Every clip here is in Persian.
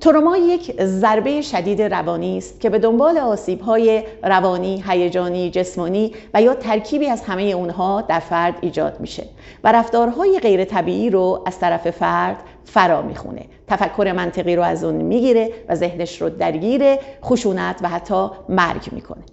تروما یک ضربه شدید روانی است که به دنبال آسیب‌های روانی، هیجانی، جسمانی و یا ترکیبی از همه اونها در فرد ایجاد میشه و رفتارهای غیر طبیعی رو از طرف فرد فرا میخونه. تفکر منطقی رو از اون میگیره و ذهنش رو درگیر خشونت و حتی مرگ میکنه.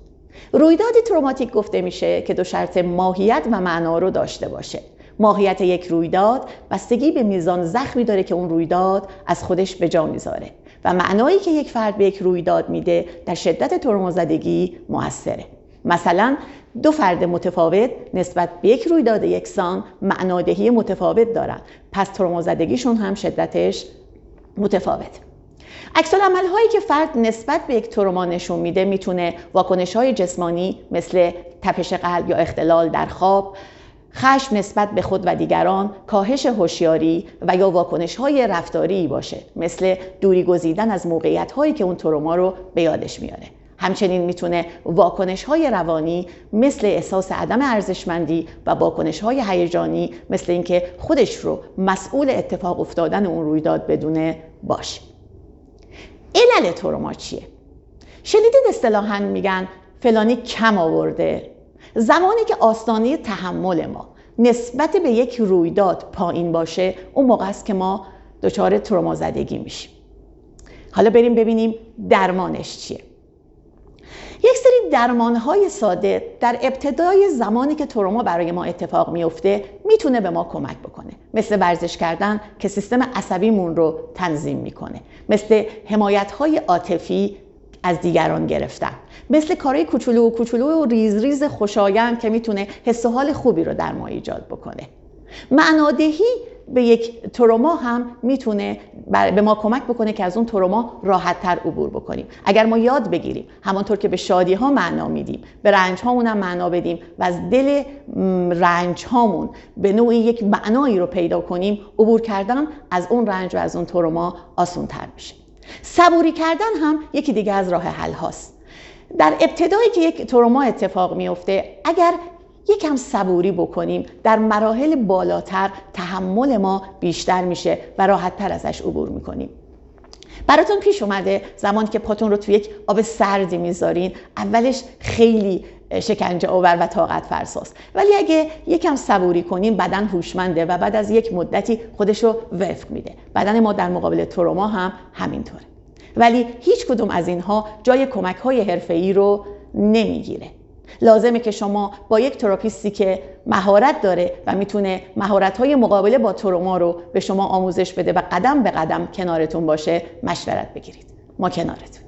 رویداد تروماتیک گفته میشه که دو شرط ماهیت و معنا رو داشته باشه. ماهیت یک رویداد بستگی به میزان زخمی داره که اون رویداد از خودش به جا میذاره و معنایی که یک فرد به یک رویداد میده در شدت ترومازدگی مؤثره. مثلا دو فرد متفاوت نسبت به یک رویداد یکسان معنادهی متفاوت دارن، پس ترومازدگیشون هم شدتش متفاوت. عکس‌العمل هایی که فرد نسبت به یک تروما نشون میده میتونه واکنش های جسمانی مثل تپش قلب یا اختلال در خواب، خشم نسبت به خود و دیگران، کاهش هوشیاری و یا واکنش‌های رفتاری باشه مثل دوری گزیدن از موقعیت‌هایی که اون تروما رو به یادش میاره. همچنین میتونه واکنش‌های روانی مثل احساس عدم ارزشمندی و واکنش‌های هیجانی مثل اینکه خودش رو مسئول اتفاق افتادن اون رویداد بدونه باشه. علل تروما چیه؟ شنیدید اصطلاحاً میگن فلانی کم آورده. زمانی که آستانه تحمل ما نسبت به یک رویداد پایین باشه، اون موقع است که ما دچار ترومازدگی میشیم. حالا بریم ببینیم درمانش چیه. یک سری درمانهای ساده در ابتدای زمانی که تروما برای ما اتفاق میفته میتونه به ما کمک بکنه، مثل ورزش کردن که سیستم عصبیمون رو تنظیم میکنه، مثل حمایت‌های عاطفی از دیگران گرفتن، مثل کارهای کوچولو و ریز ریز خوشایند که میتونه حس و حال خوبی رو در ما ایجاد بکنه. معنادهی به یک تروما هم میتونه به ما کمک بکنه که از اون تروما راحت‌تر عبور بکنیم. اگر ما یاد بگیریم همانطور که به شادی ها معنا میدیم، به رنج هامون هم معنا بدیم و از دل رنج هامون به نوعی یک معنایی رو پیدا کنیم، عبور کردن از اون رنج و از اون تروما آسان‌تر میشه. صبوری کردن هم یکی دیگه از راه حل هاست. در ابتدایی که یک تروما اتفاق میفته، اگر یکم صبوری بکنیم، در مراحل بالاتر تحمل ما بیشتر میشه و راحت‌تر ازش عبور میکنیم. براتون پیش اومده زمانی که پاتون رو توی یک آب سردی میذارین، اولش خیلی شکنجه آور و طاقت فرساست، ولی اگه یکم صبوری کنین بدن هوشمنده و بعد از یک مدتی خودش رو وفق میده. بدن ما در مقابل تروما هم همینطوره، ولی هیچ کدوم از اینها جای کمک‌های حرفه‌ای رو نمیگیره. لازمه که شما با یک تراپیستی که مهارت داره و میتونه مهارت‌های مقابله با تروما رو به شما آموزش بده و قدم به قدم کنارتون باشه مشورت بگیرید. ما کنارتون.